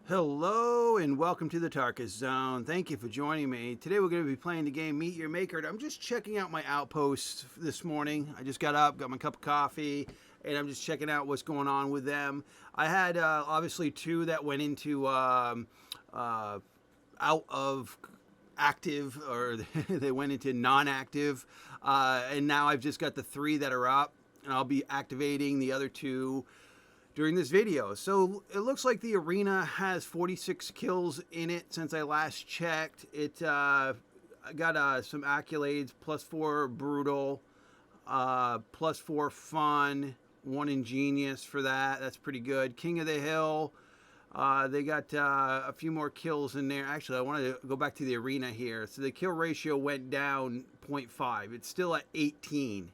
Hello and welcome to the Tarkus Zone. Thank you for joining me. Today we're going to be playing the game Meet Your Maker. I'm just checking out my outposts this morning. I just got up, got my cup of coffee, and I'm just checking out what's going on with them. I had obviously two that went into out of active, or they went into non-active, and now I've just got the three that are up, and I'll be activating the other two during this video. So it looks like the arena has 46 kills in it since I last checked. It got some accolades: +4 brutal, +4 fun, 1 ingenious for that. That's pretty good. King of the Hill. They got a few more kills in there. Actually, I wanted to go back to the arena here. So the kill ratio went down 0.5. It's still at 18.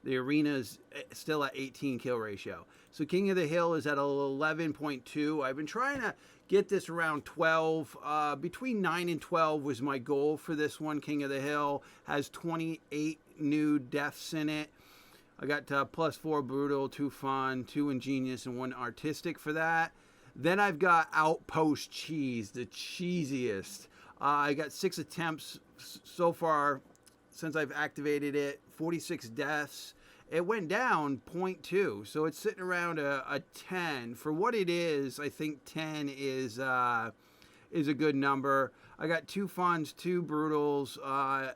The arena's still at 18 kill ratio. So King of the Hill is at 11.2. I've been trying to get this around 12. Between 9 and 12 was my goal for this one. King of the Hill has 28 new deaths in it. I got +4 brutal, 2 fun, 2 ingenious, and 1 artistic for that. Then I've got Outpost cheese, the cheesiest. I got 6 attempts so far since I've activated it, 46 deaths. It went down 0.2, so it's sitting around a 10. For what it is, I think 10 is a good number. I got 2 funs, 2 brutals,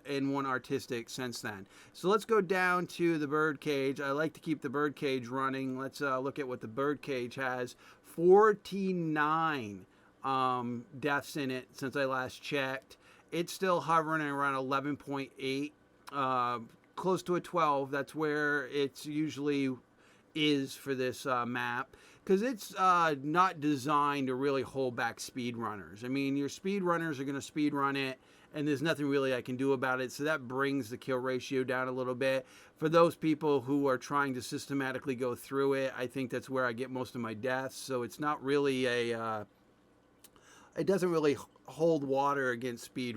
and 1 artistic since then. So let's go down to the bird cage. I like to keep the bird cage running. Let's look at what the bird cage has. 49 deaths in it since I last checked. It's still hovering around 11.8, close to a 12. That's where it's usually is for this map, because it's not designed to really hold back speedrunners. I mean, your speedrunners are going to speed run it, and there's nothing really I can do about it. So that brings the kill ratio down a little bit. For those people who are trying to systematically go through it, I think that's where I get most of my deaths. So it's not really it doesn't really hold water against speed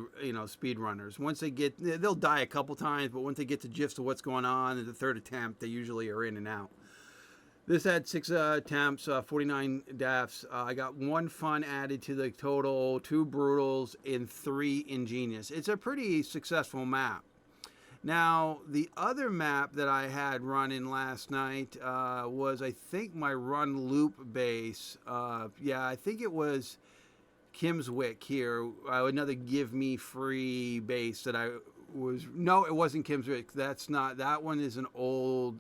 runners. Once they get, they'll die a couple times, but once they get the gist of what's going on in the third attempt, they usually are in and out. This had 6 attempts, 49 deaths. I got 1 fun added to the total, 2 brutals, and 3 ingenious. It's a pretty successful map. Now, the other map that I had running last night was, I think, my run loop base. Yeah, I think it was Kimswick here, another give me free base that I was, no, it wasn't Kimswick. That's not, that one is an old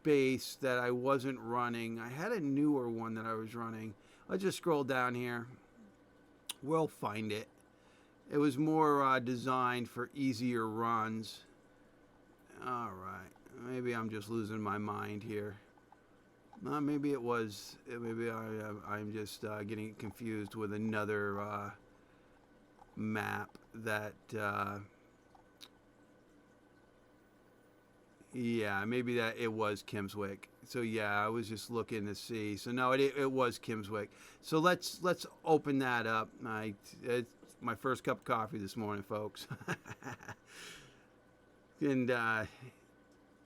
base that I wasn't running. I had a newer one that I was running. Let's just scroll down here. We'll find it. It was more designed for easier runs. All right, maybe I'm just losing my mind here. Maybe it was. Maybe I'm just getting confused with another map that. Yeah, maybe that it was Kimswick. So yeah, I was just looking to see. So no, it was Kimswick. So let's open that up. It's my first cup of coffee this morning, folks. And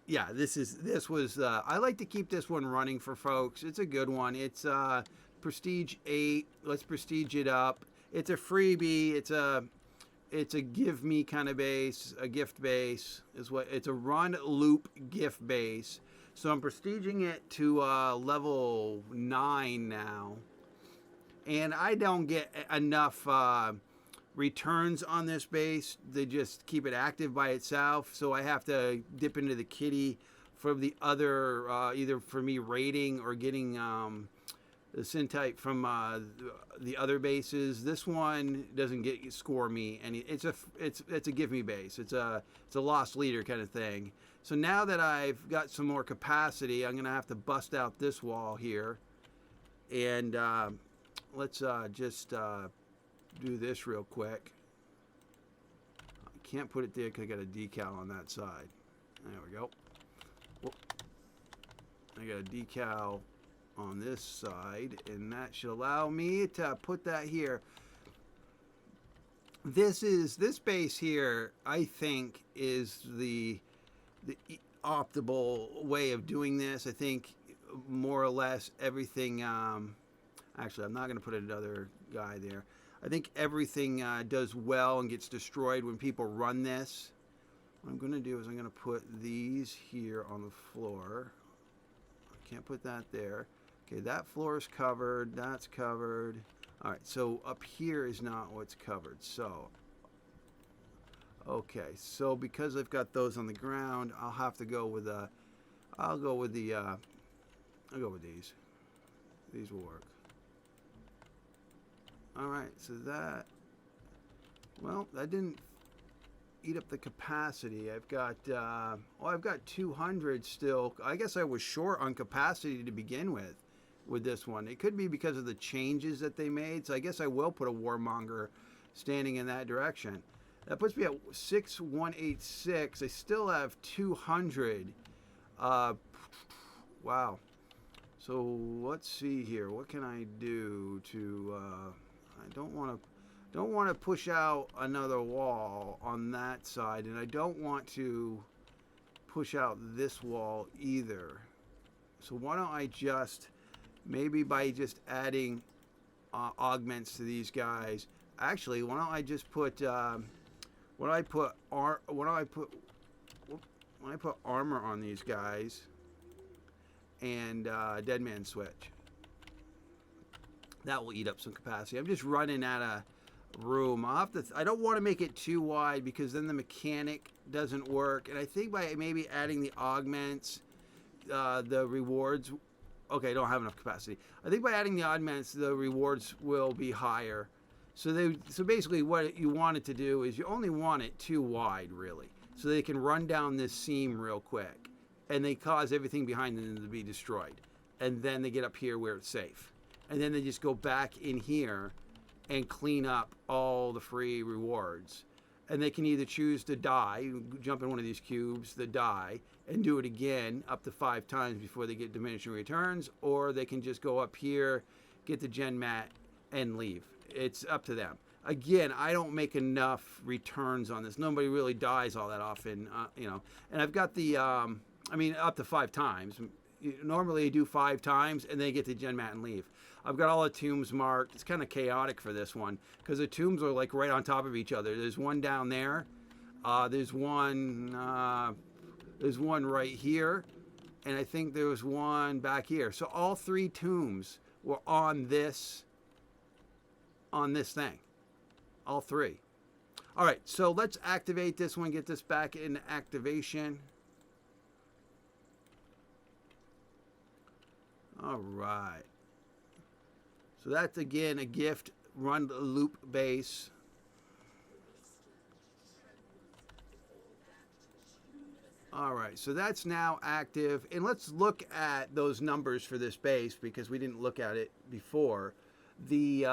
yeah, this was I like to keep this one running for folks. It's a good one. It's prestige 8. Let's prestige it up. It's a freebie. It's a give me kind of base, a gift base is what it's a run loop gift base. So I'm prestiging it to level 9 now, and I don't get enough returns on this base. They just keep it active by itself, so I have to dip into the kitty for the other either for me raiding or getting the syntype from the other bases. This one doesn't score me, and it's a give me base. It's a lost leader kind of thing. So now that I've got some more capacity, I'm gonna have to bust out this wall here, and let's just do this real quick. I can't put it there because I got a decal on that side. There we go. Whoop. I got a decal on this side, and that should allow me to put that here. This base here, I think, is the optimal way of doing this. I think more or less everything Actually, I'm not going to put another guy there. I think everything does well and gets destroyed when people run this. What I'm going to do is I'm going to put these here on the floor. I can't put that there. Okay, that floor is covered. That's covered. All right, so up here is not what's covered. So, okay, so because I've got those on the ground, I'll have to go with a. I'll go with these. These will work. All right, so that. Well, that didn't eat up the capacity. I've got. I've got 200 still. I guess I was short on capacity to begin with this one. It could be because of the changes that they made. So I guess I will put a warmonger standing in that direction. That puts me at 6186. I still have 200. Wow. So let's see here. What can I do to? I don't want to push out another wall on that side, and I don't want to push out this wall either. So why don't I just maybe by just adding augments to these guys? Actually, why don't I just put when I put armor on these guys and dead man switch. That will eat up some capacity. I'm just running out of room. I don't want to make it too wide because then the mechanic doesn't work. And I think by maybe adding the augments, the rewards. Okay, I don't have enough capacity. I think by adding the augments, the rewards will be higher. So basically, what you want it to do is you only want it too wide, really, so they can run down this seam real quick, and they cause everything behind them to be destroyed. And then they get up here where it's safe. And then they just go back in here and clean up all the free rewards. And they can either choose to die, jump in one of these cubes, die, and do it again up to 5 times before they get diminishing returns, or they can just go up here, get the Genmat, and leave. It's up to them. Again, I don't make enough returns on this. Nobody really dies all that often, And I've got the, up to 5 times. Normally I do 5 times and then get the Genmat and leave. I've got all the tombs marked. It's kind of chaotic for this one because the tombs are like right on top of each other. There's one down there. There's one right here, and I think there was one back here. So all 3 tombs were on this thing. All 3. All right, so let's activate this one. Get this back in activation. All right. So that's, again, a gift. Run the loop base. All right, so that's now active. And let's look at those numbers for this base because we didn't look at it before. The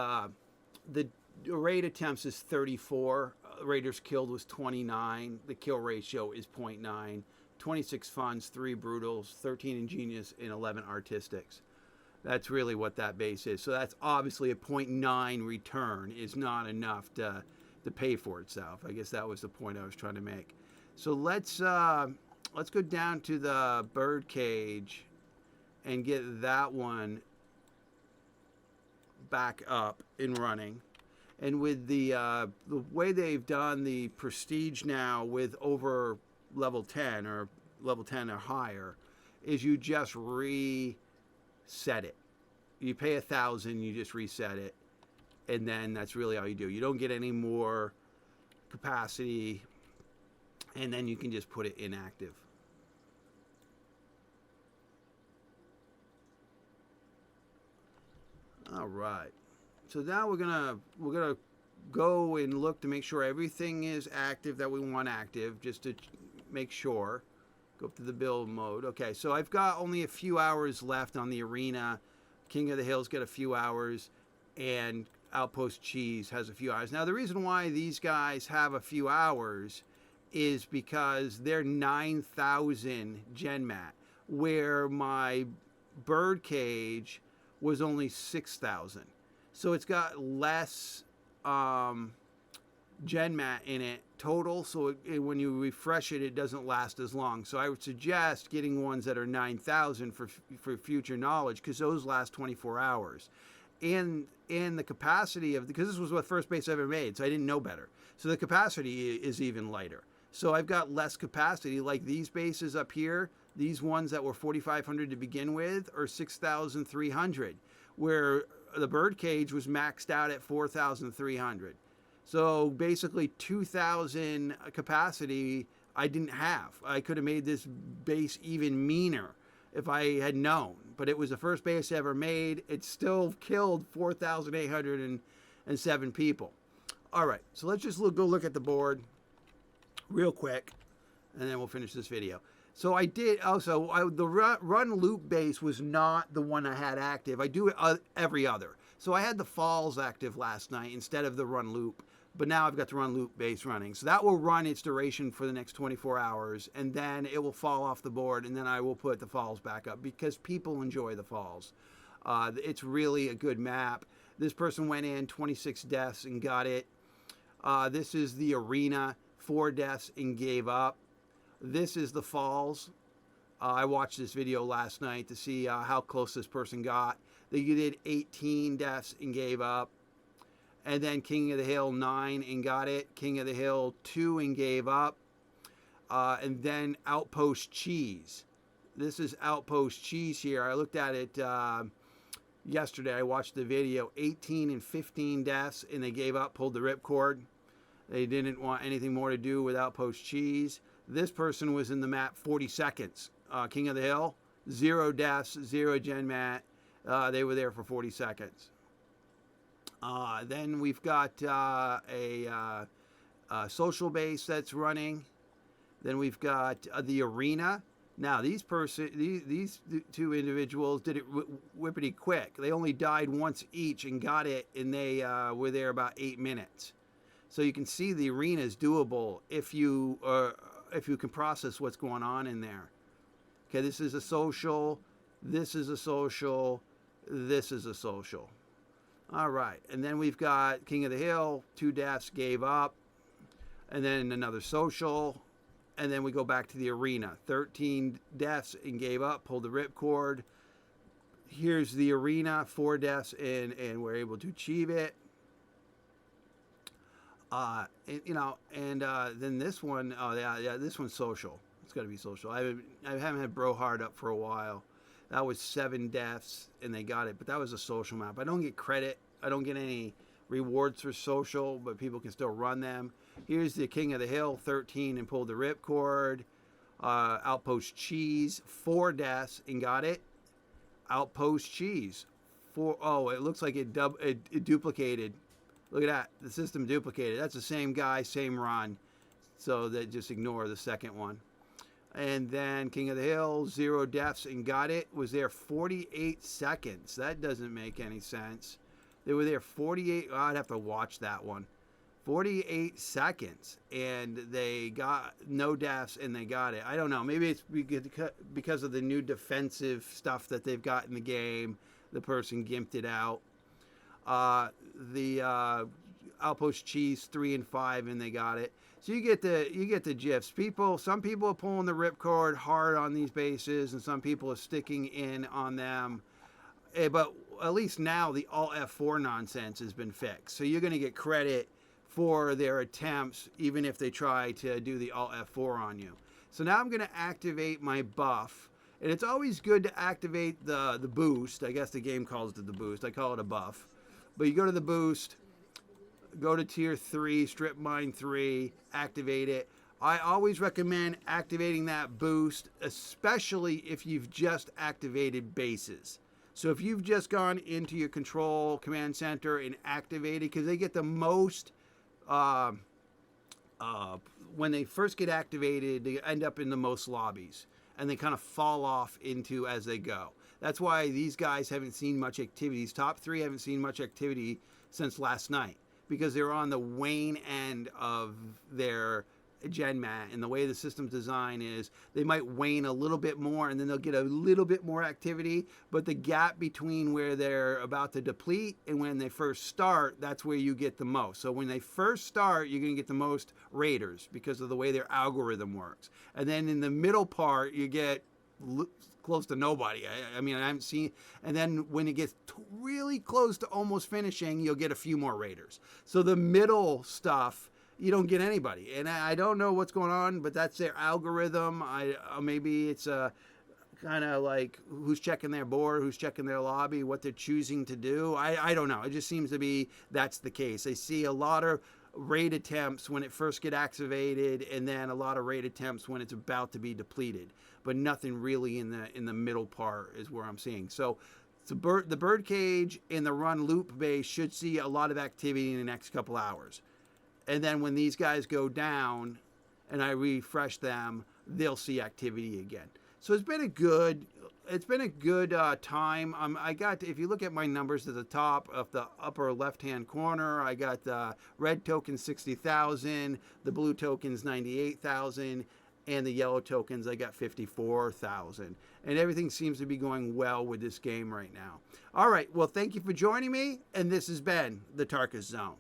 raid attempts is 34. Raiders killed was 29. The kill ratio is 0.9. 26 funds, 3 brutals, 13 ingenious, and 11 artistics. That's really what that base is. So that's obviously a 0.9 return is not enough to pay for itself. I guess that was the point I was trying to make. So let's go down to the bird cage and get that one back up and running. And with the way they've done the prestige now with over level 10 or higher is you just reset it. You pay 1,000, you just reset it, and then that's really all you do. You don't get any more capacity, and then you can just put it inactive. All right. So now we're gonna go and look to make sure everything is active that we want active, just to make sure. Go up to the build mode. Okay, so I've got only a few hours left on the arena. King of the Hill's got a few hours, and Outpost Cheese has a few hours. Now, the reason why these guys have a few hours is because they're 9,000 Genmat, where my bird cage was only 6,000. So it's got less Genmat in it total, so when you refresh it, it doesn't last as long. So I would suggest getting ones that are 9,000 for future knowledge, because those last 24 hours. and the capacity of, because this was what first base I ever made, so I didn't know better. So the capacity is even lighter. So I've got less capacity. Like these bases up here, these ones that were 4,500 to begin with are 6,300, where the birdcage was maxed out at 4,300. So basically 2,000 capacity I didn't have. I could have made this base even meaner if I had known. But it was the first base I ever made. It still killed 4,807 people. All right, so let's just go look at the board real quick, and then we'll finish this video. So I did also, the run loop base was not the one I had active. I do it every other. So I had the falls active last night instead of the run loop. But now I've got the run loop base running. So that will run its duration for the next 24 hours, and then it will fall off the board, and then I will put the falls back up because people enjoy the falls. It's really a good map. This person went in 26 deaths and got it. This is the arena, 4 deaths and gave up. This is the falls. I watched this video last night to see how close this person got. They did 18 deaths and gave up. And then King of the Hill 9 and got it. King of the Hill 2 and gave up. And then Outpost Cheese. This is Outpost Cheese here. I looked at it yesterday. I watched the video. 18 and 15 deaths and they gave up, pulled the ripcord. They didn't want anything more to do with Outpost Cheese. This person was in the map 40 seconds. King of the Hill, 0 deaths, 0 Genmat. They were there for 40 seconds. Then we've got a social base that's running. Then we've got the arena. Now these two individuals did it whippity quick. They only died once each and got it, and they were there about 8 minutes. So you can see the arena is doable if you can process what's going on in there. Okay, this is a social. This is a social. This is a social. All right, and then we've got King of the Hill, 2 deaths, gave up, and then another social, and then we go back to the arena, 13 deaths and gave up, pulled the ripcord. Here's the arena, 4 deaths, and we're able to achieve it. Then this one, this one's social. It's got to be social. I haven't had Brohard up for a while. That was 7 deaths, and they got it. But that was a social map. I don't get credit. I don't get any rewards for social, but people can still run them. Here's the King of the Hill, 13, and pulled the ripcord. Outpost Cheese, 4 deaths, and got it. Outpost Cheese, 4. Oh, it looks like it duplicated. Look at that. The system duplicated. That's the same guy, same run. So they just ignore the second one. And then King of the Hill, 0 deaths and got it. Was there 48 seconds. That doesn't make any sense. They were there 48. Oh, I'd have to watch that one. 48 seconds. And they got no deaths and they got it. I don't know. Maybe it's because of the new defensive stuff that they've got in the game. The person gimped it out. The Outpost Cheese, 3 and 5, and they got it. So you get the gifs. Some people are pulling the ripcord hard on these bases, and some people are sticking in on them. But at least now the Alt F4 nonsense has been fixed. So you're going to get credit for their attempts, even if they try to do the Alt F4 on you. So now I'm going to activate my buff. And it's always good to activate the boost. I guess the game calls it the boost. I call it a buff. But you go to the boost, go to tier 3, strip mine 3, activate it. I always recommend activating that boost, especially if you've just activated bases. So if you've just gone into your control command center and activated, because they get the most, when they first get activated, they end up in the most lobbies. And they kind of fall off into as they go. That's why these guys haven't seen much activity. These top 3 haven't seen much activity since last night, because they're on the wane end of their Genmat, and the way the system's design is, they might wane a little bit more and then they'll get a little bit more activity, but the gap between where they're about to deplete and when they first start, that's where you get the most. So when they first start, you're going to get the most raiders because of the way their algorithm works. And then in the middle part, you get close to nobody. I mean, I haven't seen. And then when it gets really close to almost finishing, you'll get a few more raiders. So the middle stuff, you don't get anybody. And I don't know what's going on, but that's their algorithm. Maybe it's a kind of like who's checking their board, who's checking their lobby, what they're choosing to do. I don't know. It just seems to be that's the case. I see a lot of raid attempts when it first get activated, and then a lot of raid attempts when it's about to be depleted, but nothing really in the middle part is where I'm seeing. So the bird cage and the run loop base should see a lot of activity in the next couple hours. And then when these guys go down and I refresh them, they'll see activity again. So it's been a good time. If you look at my numbers at the top of the upper left-hand corner, I got the red token 60,000, the blue tokens 98,000, and the yellow tokens I got 54,000. And everything seems to be going well with this game right now. All right, well, thank you for joining me, and this has been the Tarkus Zone.